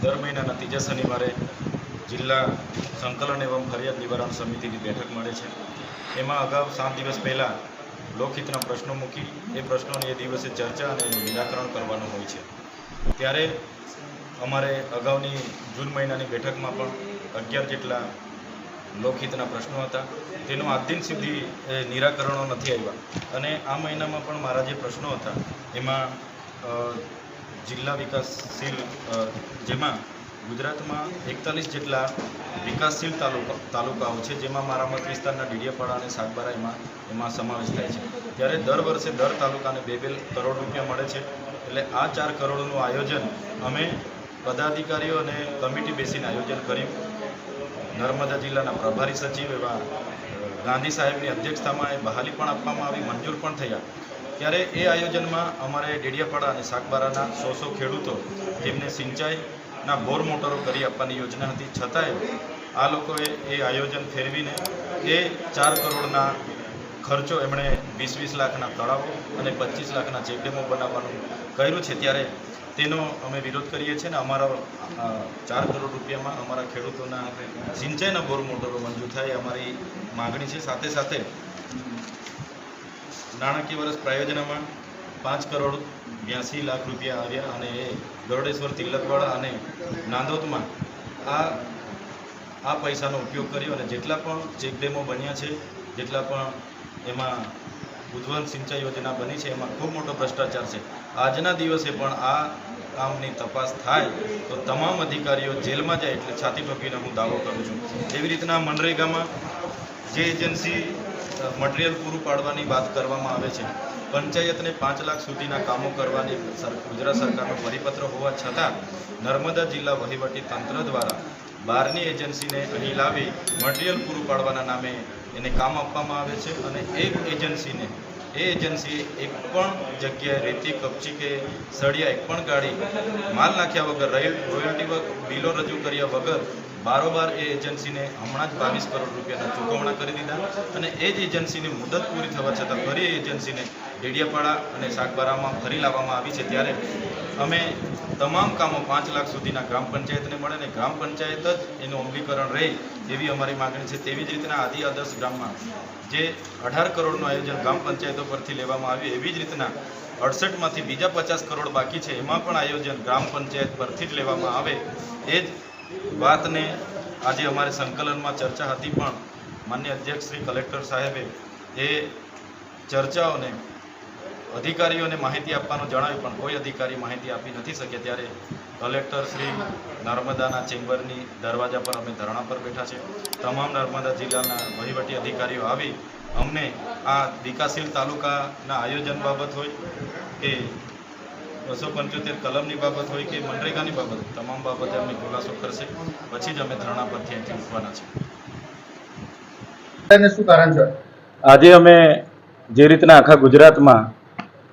દર મહિનાના ત્રીજા શનિવારે જિલ્લા સંકલન એવं ફરિયાદ નિવારણ સમિતિની બેઠક મળે છે। એમાં અગાઉ 7 દિવસ પહેલાં લોકહિતના પ્રશ્નો મૂકી એ પ્રશ્નોની એ દિવસે ચર્ચા અને એનું નિરાકરણ કરવાનું હોય છે। ત્યારે અમારે અગાઉની જૂન મહિનાની બેઠકમાં પણ 11 જેટલા લોકહિતના પ્રશ્નો હતા, તેનું આજ દિન સુધી નિરાકરણો નથી આવ્યા અને આ મહિનામાં પણ મારા જે પ્રશ્નો હતા એમાં જિલ્લા વિકાસશીલ જેમાં ગુજરાતમાં 41 જેટલા વિકાસશીલ તાલુકાઓ છે, જેમાં મારા મત વિસ્તારના ડીડીયાપાડા અને સાગબારા એમાં સમાવેશ થાય છે। ત્યારે દર વર્ષે દર તાલુકાને 2-2 કરોડ રૂપિયા મળે છે। એટલે આ 4 કરોડનું આયોજન અમે પદાધિકારીઓ અને કમિટી બેસીને આયોજન કર્યું। નર્મદા જિલ્લાના પ્રભારી સચિવ એવા ગાંધી સાહેબની અધ્યક્ષતામાં એ બહાલી પણ આપવામાં આવી, મંજૂર પણ થયા। ત્યારે એ આયોજનમાં અમારે ડેડિયાપાડા અને સાગબારાના 100 ખેડૂતો જેમને સિંચાઈના બોર મોટરો કરી આપવાની યોજના હતી, છતાંય આ લોકોએ એ આયોજન ફેરવીને એ 4 કરોડના ખર્ચો એમણે 20-20 લાખના તળાવો અને 25 લાખના ચેકડેમો બનાવવાનું કર્યું છે। ત્યારે તેનો અમે વિરોધ કરીએ છીએ ને અમારા 4 કરોડ રૂપિયામાં અમારા ખેડૂતોના સિંચાઈના બોર મોટરો મંજૂર થાય અમારી માગણી છે। સાથે સાથે નાણાકીય વર્ષ પ્રાયોજનામાં 5 કરોડ 82 લાખ રૂપિયા આવ્યા અને એ ગરોડેશ્વર તિલકવાડા અને નાંદોદમાં આ પૈસાનો ઉપયોગ કર્યો અને જેટલા પણ ચેકડેમો બન્યા છે, જેટલા પણ એમાં ઉજ્જવલ સિંચાઈ યોજના બની છે, એમાં ખૂબ મોટો ભ્રષ્ટાચાર છે। આજના દિવસે પણ આ કામની તપાસ થાય તો તમામ અધિકારીઓ જેલમાં જાય એટલે છાતી ઠોકીને હું દાવો કરું છું। એવી રીતના મનરેગામાં જે એજન્સી મટીરિયલ પૂરું પાડવાની વાત કરવામાં આવે છે, પંચાયતને 5 લાખ સુધીના કામો કરવાની ગુજરાત સરકારનો પરિપત્ર હોવા છતાં નર્મદા જિલ્લા વહીવટી તંત્ર દ્વારા બહારની એજન્સીને અહીં લાવી મટીરિયલ પૂરું પાડવાના નામે એને કામ આપવામાં આવે છે અને એ એજન્સી એક પણ જગ્યાએ રેતી કપચી કે સળિયા એક પણ ગાડી માલ નાખ્યા વગર રોયલ્ટી બિલો રજૂ કર્યા વગર બારોબાર એ એજન્સીને હમણાં જ 22 કરોડ રૂપિયાના ચૂકવણા કરી દીધા અને એ જ એજન્સીની મુદત પૂરી થવા છતાં ફરી એ એજન્સીને ડેડિયાપાડા અને સાગબારામાં ફરી લાવવામાં આવી છે। ત્યારે અમે તમામ કામો 5 લાખ સુધીના ગ્રામ પંચાયતને મળે ને ગ્રામ પંચાયત જ એનું અમલીકરણ રહે એવી અમારી માગણી છે। તેવી જ રીતના આદિ આદર્શ ગ્રામમાં જે 18 કરોડનું આયોજન ગ્રામ પંચાયતો પરથી લેવામાં આવ્યું, એવી જ રીતના 68માંથી બીજા 50 કરોડ બાકી છે, એમાં પણ આયોજન ગ્રામ પંચાયત પરથી જ લેવામાં આવે। એ જ વાતને આજે અમારે સંકલનમાં ચર્ચા હતી, પણ માન્ય અધ્યક્ષ શ્રી કલેક્ટર સાહેબે એ ચર્ચાઓને અધિકારીઓને માહિતી આપવાનું જણાવ્યું, પણ કોઈ અધિકારી માહિતી આપી નથી શકે। ત્યારે કલેક્ટર શ્રી નર્મદાના ચેમ્બરની દરવાજા પર અમે ધરણા પર બેઠા છે। તમામ નર્મદા જિલ્લાના વહીવટી અધિકારીઓ આવી અમને આ વિકાસશીલ તાલુકાના આયોજન બાબત હોય કે 275 કલમની બાબત હોય કે મનરેગાની બાબત, તમામ બાબતે અમને ખુલાસો કરશે, પછી જ અમે ધરણા પરથી અહીંથી ઉઠવાના છે। શું કારણ છે? આજે અમે જે રીતના આખા ગુજરાતમાં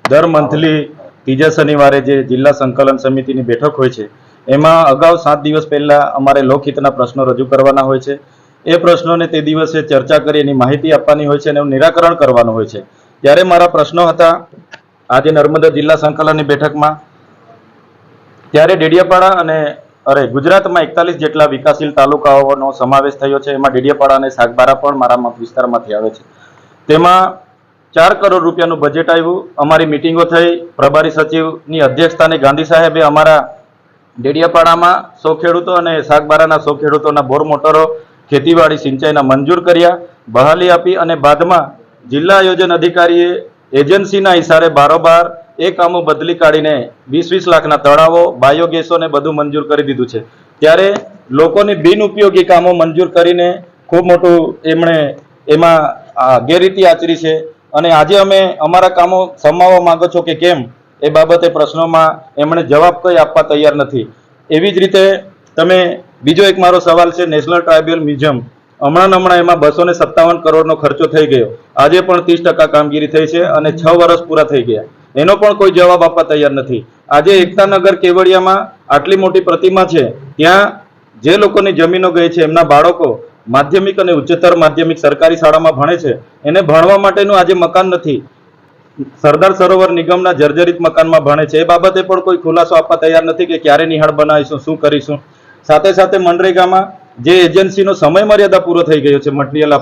દર મંથલી ત્રીજા શનિવારે જે જિલ્લા સંકલન સમિતિની બેઠક હોય છે, એમાં અગાઉ 7 દિવસ પહેલાં અમારે લોકહિતના પ્રશ્નો રજૂ કરવાના હોય છે। એ પ્રશ્નોને તે દિવસે ચર્ચા કરી એની માહિતી આપવાની હોય છે અને એનું નિરાકરણ કરવાનું હોય છે। ત્યારે મારા પ્રશ્નો હતા આજે નર્મદા જિલ્લા સંકલનની બેઠકમાં, ત્યારે ડેડિયાપાડા અને ગુજરાતમાં 41 જેટલા વિકાસશીલ તાલુકાઓનો સમાવેશ થયો છે, એમાં ડેડિયાપાડા અને સાગબારા પણ મારા મત વિસ્તારમાંથી આવે છે। તેમાં 4 કરોડ રૂપિયાનું બજેટ આવ્યું। અમારી મિટિંગો થઈ, પ્રભારી સચિવની અધ્યક્ષતાને ગાંધી સાહેબે અમારા ડેડિયાપાડામાં 100 ખેડૂતો અને સાગબારાના 100 ખેડૂતોના બોર મોટરો ખેતીવાડી સિંચાઈના મંજૂર કર્યા, બહાલી આપી અને બાદમાં જિલ્લા આયોજન અધિકારીએ એજન્સીના ઇશારે બારોબાર એ કામો બદલી કાઢીને 20-20 લાખના તળાવો, બાયોગેસોને બધું મંજૂર કરી દીધું છે। ત્યારે લોકોની બિનઉપયોગી કામો મંજૂર કરીને ખૂબ મોટું એમણે એમાં ગેરરીતિ આચરી છે અને આજે અમે અમારા કામો સમાવવા માંગો છો કે કેમ એ બાબતે પ્રશ્નોમાં એમણે જવાબ કંઈ આપવા તૈયાર નથી। એવી જ રીતે તમે બીજો એક મારો સવાલ છે, નેશનલ ટ્રાઇબલ મ્યુઝિયમ હમણાં એમાં 257 કરોડનો ખર્ચો થઈ ગયો, આજે પણ 30% કામગીરી થઈ છે અને 6 વર્ષ પૂરા થઈ ગયા, એનો પણ કોઈ જવાબ આપવા તૈયાર નથી। આજે એકતાનગર કેવડિયામાં આટલી મોટી પ્રતિમા છે, ત્યાં જે લોકોની જમીનો ગઈ છે એમના બાળકો માધ્યમિક અને ઉચ્ચતર માધ્યમિક સરકારી શાળામાં ભણે છે, એને ભણવા માટેનું આજે મકાન નથી। સરદાર સરોવર નિગમના જર્જરિત મકાનમાં ભણે છે. એ બાબતે પણ કોઈ ખુલાસો આપવા તૈયાર નથી કે ક્યારે નિહાળ બનાવીશું, શું કરીશું. સાથે સાથે મનરેગામાં જે એજન્સીનો સમય મર્યાદા પૂરો થઈ ગયો છે મટીરિયલ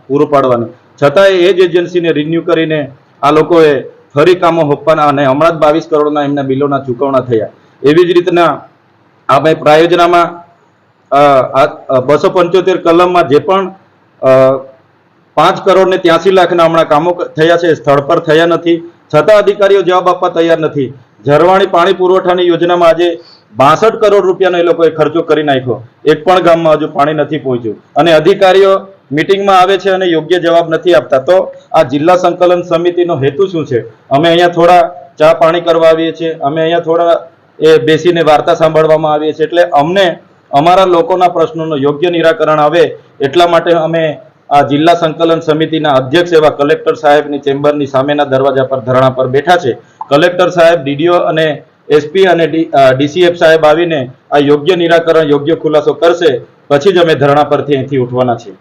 પૂરું પાડવાનું, છતાં એ જ એજન્સીને રિન્યુ કરીને આ લોકોએ ફરી કામો હોપવાના અને હમણાં જ 22 કરોડના એમના બિલોના ચૂકવણા થયા. એવી જ રીતના આપણે પ્રાયોજનામાં 275 કલમમાં જે પણ 5 કરોડ ને 83 લાખના હમણાં કામો થયા છે, સ્થળ પર થયા નથી, છતાં અધિકારીઓ જવાબ આપવા તૈયાર નથી. ઝરવાણી પાણી પુરવઠાની યોજનામાં આજે 62 કરોડ રૂપિયાનો એ લોકોએ ખર્ચો કરી નાખ્યો, એક પણ ગામમાં હજુ પાણી નથી પહોંચ્યું, અને અધિકારીઓ મિટિંગમાં આવે છે અને યોગ્ય જવાબ નથી આપતા. તો આ જિલ્લા સંકલન સમિતિનો હેતુ શું છે? અમે અહીંયા થોડા ચા પાણી કરવા આવીએ છીએ, અમે અહીંયા થોડા એ બેસીને વાર્તા સાંભળવામાં આવીએ છીએ, એટલે અમને અમારા લોકોના પ્રશ્નોનું યોગ્ય નિરાકરણ આવે એટલા માટે અમે આ જિલ્લા સંકલન સમિતિના અધ્યક્ષ એવા કલેક્ટર સાહેબની ચેમ્બરની સામેના દરવાજા પર ધરણા પર બેઠા છે. કલેક્ટર સાહેબ, ડીડીઓ અને એસપી અને ડીસીએફ સાહેબ આવીને આ યોગ્ય નિરાકરણ, યોગ્ય ખુલાસો કરશે, પછી જ અમે ધરણા પરથી અહીંથી ઉઠવાના છીએ.